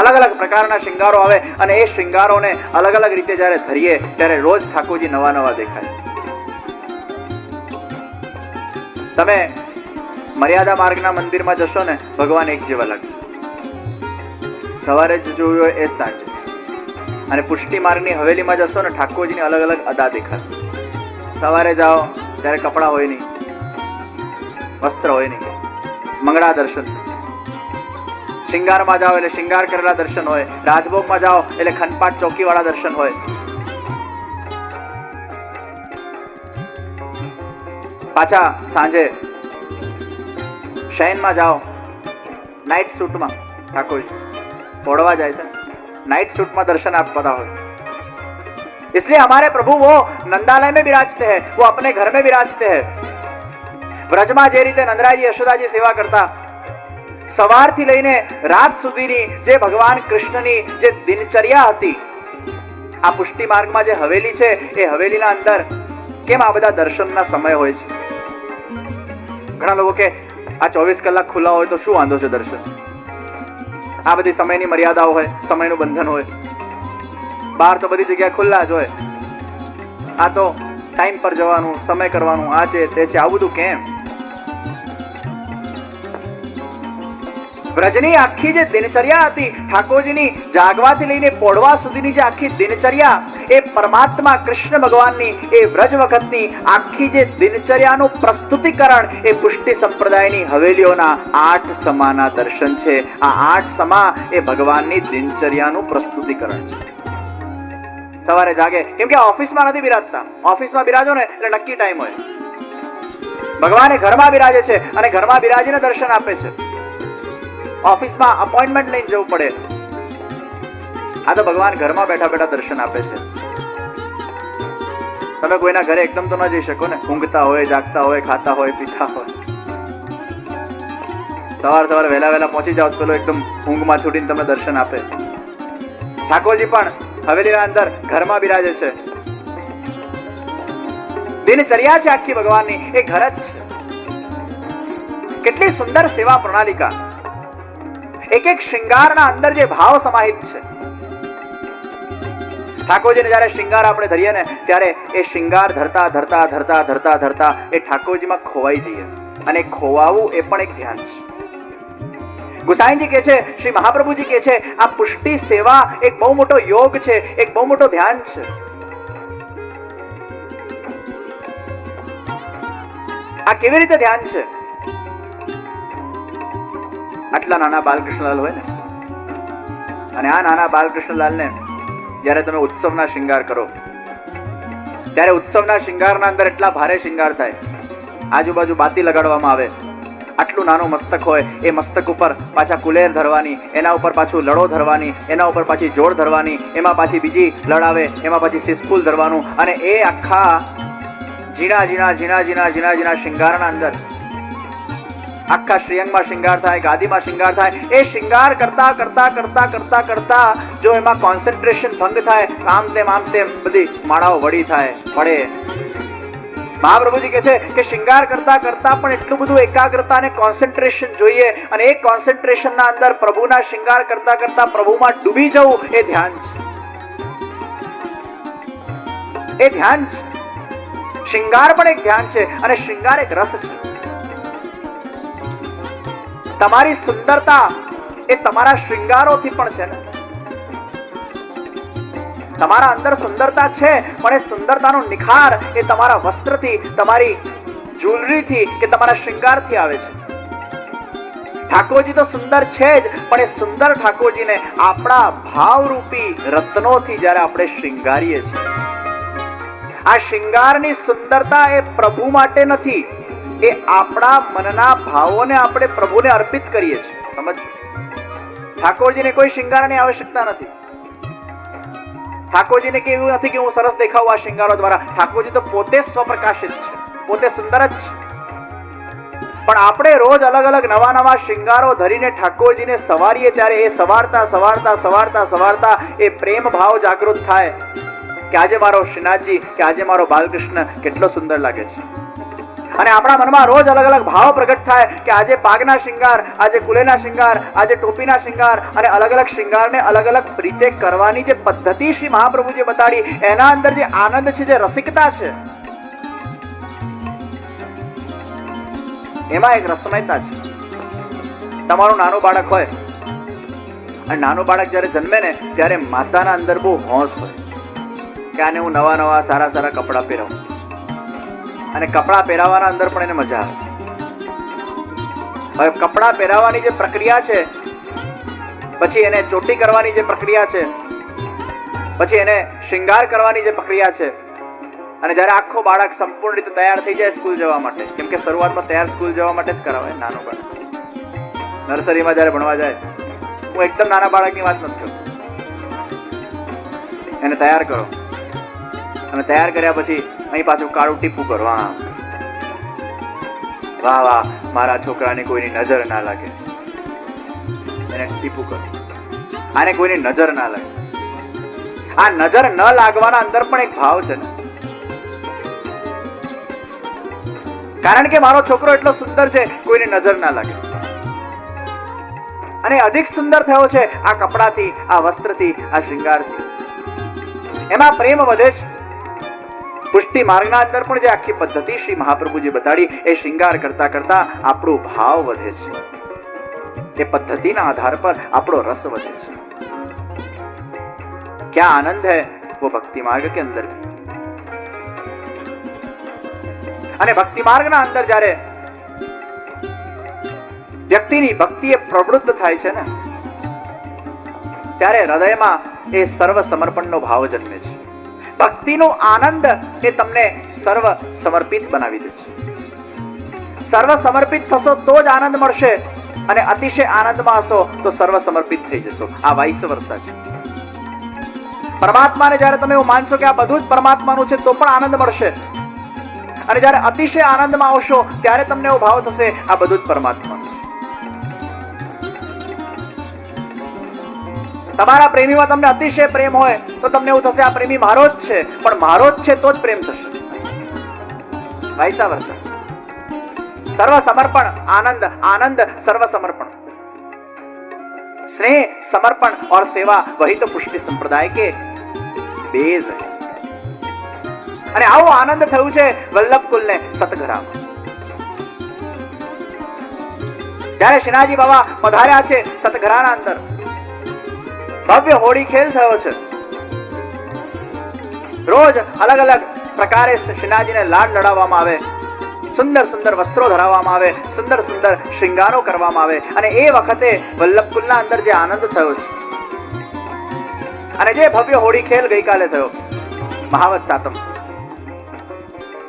અલગ અલગ પ્રકારના શૃંગારો આવે અને એ શૃંગારોને અલગ અલગ રીતે જ્યારે ધરીએ ત્યારે રોજ ઠાકોરજી નવા નવા દેખાય. તમે મર્યાદા માર્ગના મંદિરમાં જશો ને, ભગવાન એક જેવા લાગશે. સવારે જ જોયું હોય એ સાંજે. અને પુષ્ટિ માર્ગની હવેલીમાં જશો ને, ઠાકોરજીની અલગ અલગ અદા દેખાશે. સવારે જાઓ ત્યારે કપડા હોય નહીં, વસ્ત્ર હોય નહીં, મંગળા દર્શન. શિંગારમાં જાઓ એટલે શિંગાર કરેલા દર્શન હોય. રાજભોગમાં જાઓ એટલે ખનપાટ ચોકી વાળા દર્શન હોય. પાછા સાંજે શયનમાં જાઓ નાઇટ સૂટમાં, ઠાકોરજી ઓળવા જાય છે, नाइट सूट में दर्शन आपका हो. इसलिए हमारे प्रभु वो नंदालय में विराजते हैं, वो अपने घर में विराजते हैं. ब्रज में जे रीते नंदराजी यशोदाजी सेवा करता, सवारथी लईने रात सुधीनी जे भगवान कृष्णनी जे दिनचर्या हती, आ पुष्टि मार्ग में जे हवेली छे ए हवेलीना अंदर केम आ बधा दर्शनना समय होय छे. घणा लोको के आ 24 कलाक खुला होय तो शुं वांधो छे दर्शन. आ बधी समयनी मर्यादाओ होय, समयनुं बंधन होय. बहार तो बधी जग्याए खुल्ला ज होय. आ तो टाइम पर जवानुं, समय करवानुं, आ छे ते छे, आ बधुं केम? ब्रजनी आखी जे दिनचर्या हती, ठाकोरजीनी जागवाथी लईने पोड़वा सुधीनी जे आखी दिनचर्या, ए परमात्मा कृष्ण भगवाननी ए व्रज वखतनी आखी जे दिनचर्यानुं प्रस्तुतिकरण ए पुष्टि संप्रदायनी हवेलीओना 8 समाना दर्शन छे. आ 8 समा ए भगवाननी दिनचर्यानुं प्रस्तुतिकरण छे. सवारे जागे केम के ऑफिसमां नथी बिराजता. ऑफिसमां बिराजो ने એટલે નક્કી ટાઈમ હોય. ભગવાને ઘરમાં બિરાજે છે અને ઘરમાં બિરાજીને દર્શન આપે છે. ઓફિસમાં અપોઇન્ટમેન્ટ લઈને જવું પડે. આ તો ભગવાન ઘરમાં બેઠા બેઠા દર્શન આપે છે. તમે કોઈના ઘરે એકદમ તો ન જઈ શકો ને. ઊંઘતા હોય, જાગતા હોય, ખાતા હોય, પીતા હોય. સવારે વહેલા વહેલા પહોંચી જાઓ તો પેલો એકદમ ઊંઘમાં છૂટીને તમને દર્શન આપે. ઠાકોરજી પણ હવેલીના અંદર ઘરમાં બિરાજે છે. દિનચર્યા છે આખી ભગવાનની, એ ઘર જ છે. કેટલી સુંદર સેવા પ્રણાલિકા. एक एक श्रृंगारना अंदर जे भाव समाहित छे. ठाकोरजीने જ્યારે શ્રૃંગાર આપણે ધરીએ ને ત્યારે એ શ્રૃંગાર ધરતા ધરતા ધરતા ધરતા ધરતા એ ઠાકોરજીમાં ખોવાઈ જઈએ. અને ખોવાવું એ પણ એક ધ્યાન છે. ગુસાઈજી કહે છે, શ્રી મહાપ્રભુજી કહે છે, આ પુષ્ટિ સેવા એક બહુ મોટો યોગ છે, એક બહુ મોટો ધ્યાન છે. આ કેવી રીતે ધ્યાન છે? આટલા નાના બાલકૃષ્ણલાલ હોય ને, અને આ નાના બાલકૃષ્ણલાલ ને જ્યારે તમે ઉત્સવના શ્રૃંગાર કરો ત્યારે ઉત્સવના શ્રૃંગારના અંદર એટલા ભારે શ્રૃંગાર થાય. આજુબાજુ બાતી લગાડવામાં આવે. આટલું નાનું મસ્તક હોય, એ મસ્તક ઉપર પાછા કુલેર ધરવાની, એના ઉપર પાછું લડો ધરવાની, એના ઉપર પાછી જોડ ધરવાની, એમાં પાછી બીજી લડ આવે, એમાં પાછી સિસફૂલ ધરવાનું, અને એ આખા ઝીણા ઝીણા ઝીણા ઝીણા ઝીણા ઝીણા શ્રૃંગારના અંદર આખા શ્રીઅંગમાં શ્રૃંગાર થાય, ગાદીમાં શ્રૃંગાર થાય. એ શ્રૃંગાર કરતા કરતા કરતા કરતા કરતા જો એમાં કોન્સન્ટ્રેશન ભંગ થાય, આમ તેમ બધી માળાઓ વળી થાય, પડે. મહાપ્રભુજી કહે છે કે શ્રૃંગાર કરતા કરતા પણ એટલું બધું એકાગ્રતા અને કોન્સન્ટ્રેશન જોઈએ, અને એ કોન્સન્ટ્રેશનના અંદર પ્રભુના શ્રૃંગાર કરતા કરતા પ્રભુમાં ડૂબી જવું, એ ધ્યાન છે. એ ધ્યાન છે. શ્રૃંગાર પણ એક ધ્યાન છે અને શ્રૃંગાર એક રસ છે. તમારી સુંદરતા એ તમારા શ્રૃંગારોથી પણ છે ને. તમારા અંદર સુંદરતા છે, પણ એ સુંદરતાનો નિખાર એ તમારા વસ્ત્રથી, તમારી જ્વેલરીથી કે તમારા શ્રૃંગારથી આવે છે. ઠાકોરજી તો સુંદર છે જ, પણ એ સુંદર ઠાકોરજીને આપણા ભાવરૂપી રત્નોથી જ્યારે આપણે શ્રૃંગારીએ છીએ, આ શ્રૃંગારની સુંદરતા એ પ્રભુ માટે નથી, એ આપણા મનના ભાવોને આપણે પ્રભુને અર્પિત કરીએ છીએ. સમજ. ઠાકોરજીને કોઈ શ્રૃંગારની આવશ્યકતા નથી. ઠાકોરજીને કે એવું નથી કે હું સરસ દેખાવું આ શ્રૃંગારો દ્વારા. ઠાકોરજી તો પોતે સ્વપ્રકાશિત છે, પોતે સુંદર જ છે. પણ આપણે રોજ અલગ અલગ નવા નવા શ્રૃંગારો ધરીને ઠાકોરજીને સવારીએ ત્યારે એ સવારતા સવારતા સવારતા સવારતા એ પ્રેમ ભાવ જાગૃત થાય કે આજે મારો શ્રીનાથજી, કે આજે મારો બાલકૃષ્ણ કેટલો સુંદર લાગે છે. અને આપણા મનમાં રોજ અલગ અલગ ભાવ પ્રગટ થાય કે આજે પાગના શિંગાર, આજે કુલેના શિંગાર, આજે ટોપીના શિંગાર, અને અલગ અલગ શિંગારને અલગ અલગ રીતે કરવાની જે પદ્ધતિ શ્રી મહાપ્રભુજીએ બતાડી, એના અંદર જે આનંદ છે, જે રસિકતા છે, એમાં એક રસમયતા છે. તમારું નાનું બાળક હોય, અને નાનું બાળક જયારે જન્મે ને ત્યારે માતાના અંદર બહુ હોશ હોય કે આને હું નવા નવા સારા સારા કપડાં પહેરાવું, અને કપડાં પહેરાવવાના અંદર પણ એને મજા આવે. હવે કપડાં પહેરાવવાની જે પ્રક્રિયા છે, પછી એને ચોટી કરવાની જે પ્રક્રિયા છે, પછી એને શૃંગાર કરવાની જે પ્રક્રિયા છે, અને જ્યારે આખો બાળક સંપૂર્ણ રીતે તૈયાર થઈ જાય સ્કૂલ જવા માટે, કેમ કે શરૂઆતમાં તૈયાર સ્કૂલ જવા માટે જ કરાવે નાનું બાળક. નર્સરીમાં જ્યારે ભણવા જાય, હું એકદમ નાના બાળકની વાત નથી કરતો, એને તૈયાર કરો, અને તૈયાર કર્યા પછી અહીં પાછું કાળું ટીપું કરો. વાહ વાહ, મારા છોકરાને કોઈની નજર ના લાગે, એને ટીપું કરો, આને કોઈની નજર ના લાગે. આ નજર ન લાગવાના અંદર પણ એક ભાવ છે ને, કારણ કે મારો છોકરો એટલો સુંદર છે, કોઈની નજર ના લાગે. અને અધિક સુંદર થયો છે આ કપડાથી, આ વસ્ત્રથી, આ શૃંગારથી. એમાં પ્રેમ વધે છે. પુષ્ટિ માર્ગના અંદર પણ જે આખી પદ્ધતિ શ્રી મહાપ્રભુજી બતાડી, એ શૃંગાર કરતા કરતા આપણો ભાવ વધે છે. એ પદ્ધતિના આધાર પર આપણો રસ વધે છે. क्या आनंद है वो भक्ति मार्ग के अंदर. અને ભક્તિ માર્ગના અંદર જ્યારે વ્યક્તિની ભક્તિ એ પ્રવૃત્ત થાય છે ને, ત્યારે હૃદયમાં એ સર્વ સમર્પણનો ભાવ જન્મે છે. ભક્તિનો આનંદ એ તમને સર્વ સમર્પિત બનાવી દે છે. સર્વ સમર્પિત થશો તો જ આનંદ મળશે, અને અતિશય આનંદમાં હશો તો સર્વ સમર્પિત થઈ જશો. આ વાઇસ વર્સા છે. પરમાત્માને જ્યારે તમે એવું માનશો કે આ બધું જ પરમાત્માનું છે, તો પણ આનંદ મળશે. અને જ્યારે અતિશય આનંદમાં આવશો ત્યારે તમને એવો ભાવ થશે આ બધું જ પરમાત્માનું છે. તમારા પ્રેમીમાં તમને અતિશય પ્રેમ હોય તો તમને એવું થશે આ પ્રેમી મારો જ છે, પણ મારો જ છે તો જ પ્રેમ થશે. વાઇસા વર્સા. સર્વ સમર્પણ આનંદ, આનંદ સર્વ સમર્પણ. स्नेह, समर्पण और सेवा वही तो पुष्टि संप्रदाय के बेज है. અને આવો આનંદ થયું છે વલ્લભકુલને સતઘરામાં. જ્યારે શ્રીનાથજી બાબા પધાર્યા છે સતઘરાના અંદર, ભવ્ય હોળી ખેલ થયો છે. રોજ અલગ અલગ પ્રકારે શ્રીનાથજીને લાડ લડાવવામાં આવે, સુંદર સુંદર વસ્ત્રો ધરાવવામાં આવે, સુંદર સુંદર શૃંગારો કરવામાં આવે. અને એ વખતે વલ્લભકુલના અંદર જે આનંદ થયો છે, અને જે ભવ્ય હોળી ખેલ ગઈકાલે થયો મહાવત સાતમ,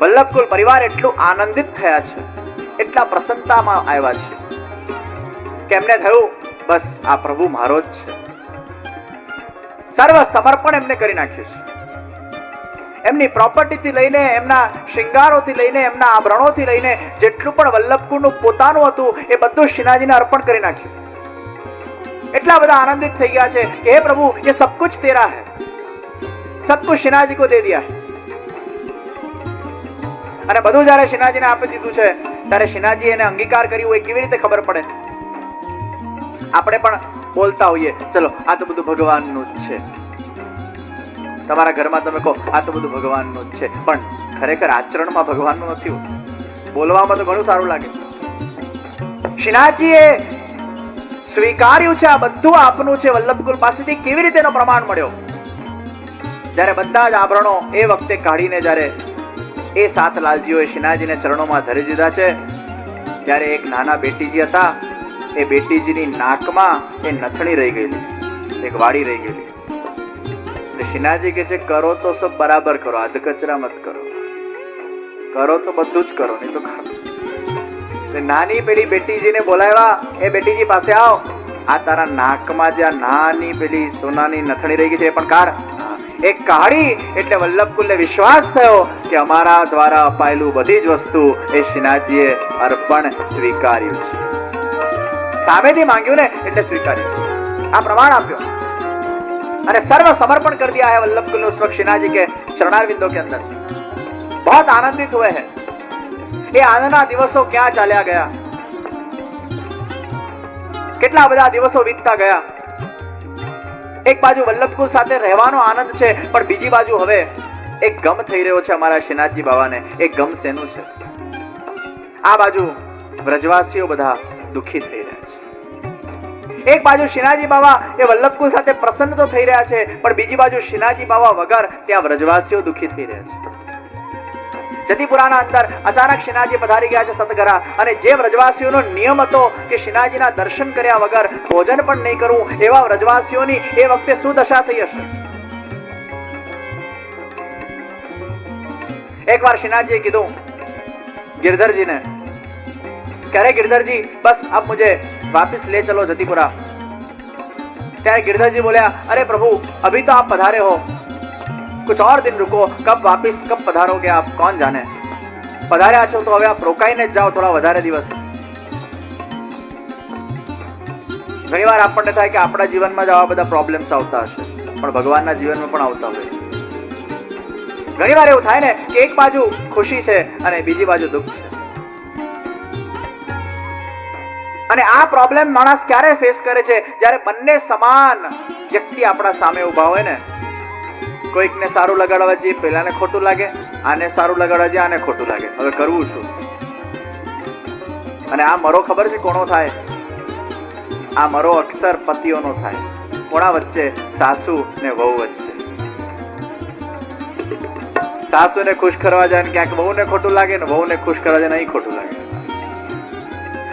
વલ્લભકુલ પરિવાર એટલું આનંદિત થયા છે, એટલા પ્રસન્નતામાં આવ્યા છે કે એમને થયું બસ આ પ્રભુ મારો જ છે. સર્વ સમર્પણ એમને કરી નાખ્યું છે. એમની પ્રોપર્ટીથી લઈને, એમના શૃંગારોથી લઈને, એમના આભરણોથી લઈને, જેટલું પણ વલ્લભકુળનું પોતાનું હતું એ બધું શ્રીનાથજીને અર્પણ કરી નાખ્યું. એટલા બધા આનંદિત થઈ ગયા છે કે હે પ્રભુ, ये सब कुछ तेरा है, सब कुछ श्रीनाथजी को दे दिया है. અને બધું જ્યારે શ્રીનાથજીને આપી દીધું છે ત્યારે શ્રીનાથજી એને અંગીકાર કર્યું હોય કેવી રીતે ખબર પડે? આપણે પણ બોલતા હોઈએ ચલો આ તો બધું ભગવાનનું જ છે. તમારા ઘરમાં તમે કહો આ તો બધું ભગવાનનું જ છે, પણ ખરેખર આચરણમાં ભગવાનનું નથી હોતું. બોલવામાં તો ઘણું સારું લાગે. શ્રીનાથજીએ સ્વીકાર્યું છે આ બધું આપનું છે. વલ્લભકુલ પાસેથી કેવી રીતે એનો પ્રમાણ મળ્યો? જ્યારે બધા જ આભરણો એ વખતે કાઢીને જ્યારે એ સાત લાલજીઓએ શ્રીનાથજીને ચરણોમાં ધરી દીધા છે, ત્યારે એક નાના બેટીજી હતા, એ બેટીજીની નાકમાં એ નથણી રહી ગયેલી, એક વાડી રહી ગયેલી. શ્રીનાથજી કે છે કરો તો સબ બરાબર કરો, અધ કચરા મત કરો, કરો તો બધું જ કરો, નહીં તો ખરો. નાની પેલી બેટીજીને બોલાવ્યા, એ બેટીજી પાસે આવો, આ તારા નાકમાં જે નાની પેલી સોનાની નથણી રહી ગઈ છે એ પણ કાઢ. એક કાઢી એટલે વલ્લભકુલને વિશ્વાસ થયો કે અમારા દ્વારા અપાયેલું બધી જ વસ્તુ એ શ્રીનાથજીએ અર્પણ સ્વીકાર્યું છે. સામેથી માંગ્યું ને એટલે સ્વીકાર્યું, આ પ્રમાણ આપ્યો અને સર્વ समर्पण कर दिया है वल्लभकुल उस वक्त श्रीनाथ जी के चरणारविंदों के अंदर. बहुत आनंदित हुए हैं. એ આનંદના દિવસો ક્યાં ચાલ્યા ગયા? કેટલા બધા દિવસો વીતતા ગયા. એક બાજુ વલ્લભકુલ સાથે રહેવાનો આનંદ છે, પણ બીજી બાજુ હવે એક ગમ થઈ રહ્યો છે અમારા શ્રીનાથજી બાવાને. એક ગમ શેનું છે? આ બાજુ વ્રજવાસીઓ બધા દુઃખી થઈ રહ્યા છે. એક બાજુ શ્રીનાથજી બાવા એ વલ્લભકુલ સાથે પ્રસન્ન તો થઈ રહ્યા છે, પણ બીજી બાજુ શ્રીનાથજી બાવા વગર ત્યાં વ્રજવાસીઓ દુઃખી થઈ રહ્યા છે. જતીપુરાના અંદર અચાનક શ્રીનાથજી પધારી ગયા છે સતગરા, અને જે વ્રજવાસીઓનો નિયમ હતો કે શ્રીનાથજીના દર્શન કર્યા વગર ભોજન પણ નહીં કરવું, એવા વ્રજવાસીઓની એ વખતે શું દશા થઈ હશે? એકવાર શ્રીનાથજીએ કીધું गिरधरजी ने, कह रहे गिरधरजी बस अब मुझे वापस ले चलो जतीपुरा. ત્યારે गिरधरजी बोला, अरे प्रभु अभी तो आप पधारे हो, कुछ और दिन रुको, कब वापस कब पधारोगे आप कौन जाने. પધાર્યા છો તો હવે આપ રોકાઈને જ જાઓ થોડા વધારે દિવસ. ઘણીવાર આપણને થાય કે આપણા જીવનમાં જ આવા બધા પ્રોબ્લેમ્સ આવતા હશે, પણ ભગવાનના જીવનમાં પણ આવતા હોય છે. ઘણીવાર એવું થાય ને કે એક બાજુ ખુશી છે અને બીજી બાજુ દુઃખ છે. અને આ પ્રોબ્લેમ માણસ ક્યારે ફેસ કરે છે? જ્યારે બંને સમાન વ્યક્તિ આપણા સામે ઉભા હોય ને. કોઈકને સારું લગાડવા જઈએ, પેલાને ખોટું લાગે, આને સારું લગાડવા જઈએ, આને ખોટું લાગે. હવે કરવું શું? અને આ મરો ખબર છે કોનો થાય? આ મરો અક્ષર પતિઓનો થાય. કોના વચ્ચે? સાસુ ને વહુ વચ્ચે. સાસુને ખુશ કરવા જાય ને ક્યાંક વહુને ખોટું લાગે, ને વહુને ખુશ કરવા જાય નહીં ખોટું લાગે.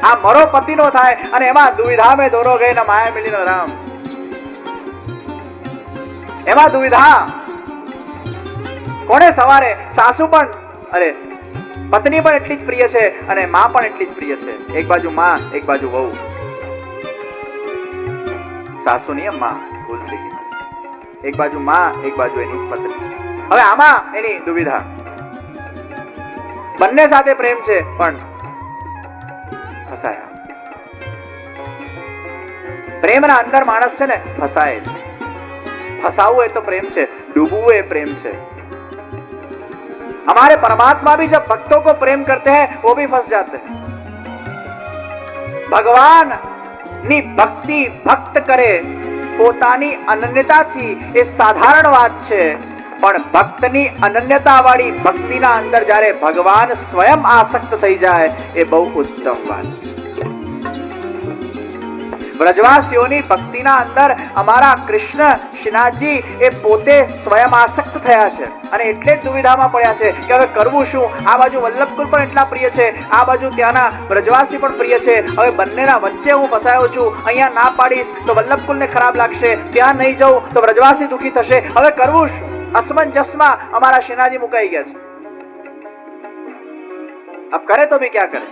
આ મરો પતિનો થાય, અને એમાં દુવિધા મેં દોરો ગઈ ને માયા મિલી ન રામ. એમાં દુવિધા કોને સવારે? સાસુ પણ, અરે પત્ની પણ એટલી જ પ્રિય છે અને માં પણ એટલી જ પ્રિય છે. એક બાજુ માં, એક બાજુ વહુ. સાસુ ની માં ભૂલ થઈ ગઈ. એક બાજુ માં, એક બાજુ એની પત્ની. હવે આમાં એની દુવિધા. બંને સાથે પ્રેમ છે પણ ફસાયા. પ્રેમના અંદર માણસ છે ને ફસાય છે. फंसाવું એ તો પ્રેમ છે, डूबવું એ प्रेम છે. हमारे परमात्मा भी जब भक्तों को प्रेम करते हैं वो भी फंस जाते हैं. भगवान ની ભક્તિ ભક્ત કરે પોતાની અનન્યતાથી એ સાધારણ વાત છે, પણ ભક્તની અનન્યતા વાળી ભક્તિના અંદર જ્યારે ભગવાન સ્વયં આસક્ત થઈ જાય એ બહુ ઉત્તમ વાત છે. વ્રજવાસીઓની ભક્તિના અંદર અમારા કૃષ્ણ શ્રીનાથજી એ પોતે સ્વયં આસક્ત થયા છે, અને એટલે જ દુવિધામાં પડ્યા છે કે હવે કરવું શું. આ બાજુ વલ્લભકુલ પણ એટલા પ્રિય છે, આ બાજુ ત્યાંના વ્રજવાસી પણ પ્રિય છે. હવે બંનેના વચ્ચે હું ફસાયો છું. અહીંયા ના પાડીશ તો વલ્લભકુલને ખરાબ લાગશે, ત્યાં નહીં જઉં તો વ્રજવાસી દુઃખી થશે. હવે કરવું શું? અસમંજસમાં અમારા શ્રીનાથજી મુકાઈ ગયા છે. અબ કરે તો ભી ક્યા કરે?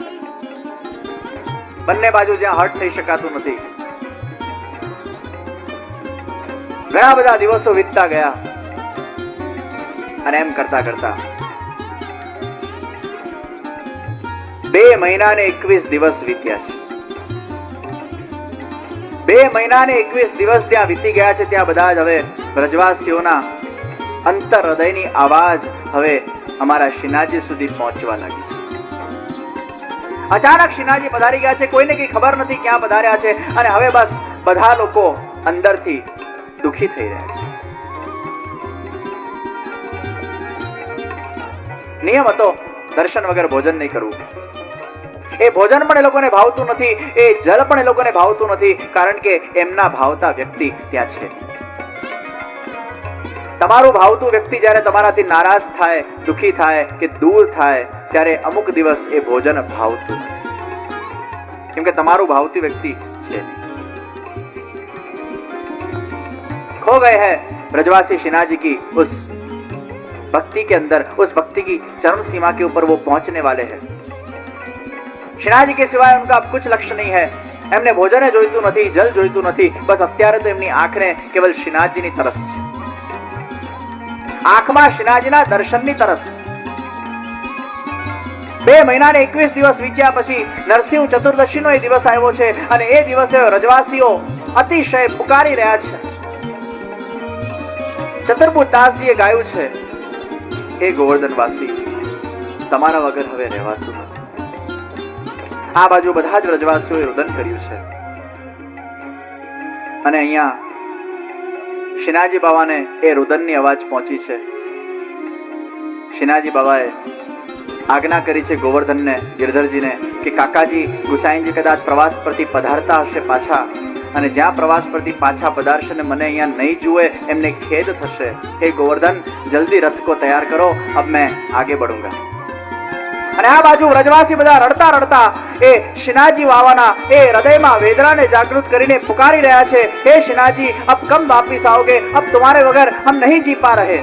બંને બાજુ જ્યાં હર્ટ થઈ શકાતું નથી. ઘણા બધા દિવસો વીતતા ગયા, અને એમ કરતા કરતા 2 મહિના ને 21 દિવસ વીત્યા છે. 2 મહિના ને 21 દિવસ ત્યાં વીતી ગયા છે. ત્યાં બધા જ હવે વ્રજવાસીઓના અંતર હૃદયની આવાજ હવે અમારા શ્રીનાથજી સુધી પહોંચવા લાગી છે. અચાનક શ્રીનાથજી પધારી ગયા છે. કોઈને કઈ ખબર નથી ક્યાં પધાર્યા છે, અને હવે બસ બધા લોકો અંદરથી દુઃખી થઈ રહ્યા છે. નિયમ હતો દર્શન વગર ભોજન નહીં કરવું. એ ભોજન પણ એ લોકોને ભાવતું નથી, એ જલ પણ એ લોકોને ભાવતું નથી, કારણ કે એમના ભાવતા વ્યક્તિ ત્યાં છે. તમારું ભાવતું વ્યક્તિ જ્યારે તમારાથી નારાજ થાય, દુઃખી થાય કે દૂર થાય, ત્યારે અમુક દિવસ એ ભોજન ભાવતું નથી, કેમ કે તમારું ભાવતું વ્યક્તિ છે. खो गए हैं ब्रजवासी श्रीनाथ जी की उस भक्ति के अंदर, उस भक्ति की चरम सीमा के ऊपर वो पहुंचने वाले हैं. श्रीनाथ जी के सिवाय उनका अब कुछ लक्ष्य नहीं है. એમને ભોજન જોઈતું નથી, જલ જોઈતું નથી, બસ અત્યારે તો એમની આંખને કેવલ શ્રીનાથજીની તરસ છે. આંખમાં શ્રીનાથજીના દર્શનની તરસ. 2 મહિના ને 21 દિવસ વીત્યા પછી નરસિંહ ચતુર્દશીનો એ દિવસ આવ્યો છે, અને એ દિવસે રજવાસીઓ અતિશય પુકારી રહ્યા છે. ચતુર્ભુજ દાસજીએ ગાયું છે, હે ગોવર્ધનવાસી તમારા વગર હવે રહેવાતું નથી. આ બાજુ બધા જ વ્રજવાસીઓએ રુદન કર્યું છે અને અહીંયા શ્રીનાથજી બાવાને એ રુદનની અવાજ પહોંચી છે. શ્રીનાથજી બાવાએ આજ્ઞા કરી છે ગોવર્ધનને, ગિરધરજીને કે કાકાજી ગુસાઈજી કદાચ પ્રવાસ પરથી પધારતા હશે પાછા, અને જ્યાં પ્રવાસ પરથી પાછા પધારશે ને મને અહીંયા નહીં જુએ એમને ખેદ થશે. હે ગોવર્ધન, જલ્દી રથ કો તૈયાર કરો, અબ મેં આગે બઢુંગા. અને આ બાજુ વ્રજવાસી બધા રડતા રડતા એ શ્રીનાથજી બાવાના એ હૃદયમાં વેદનાને જાગૃત કરીને પુકારી રહ્યા છે, હે શ્રીનાથજી, અબ કમ વાપિસ आओगे, अब तुम्हारे वगैर हम नहीं जी पा रहे.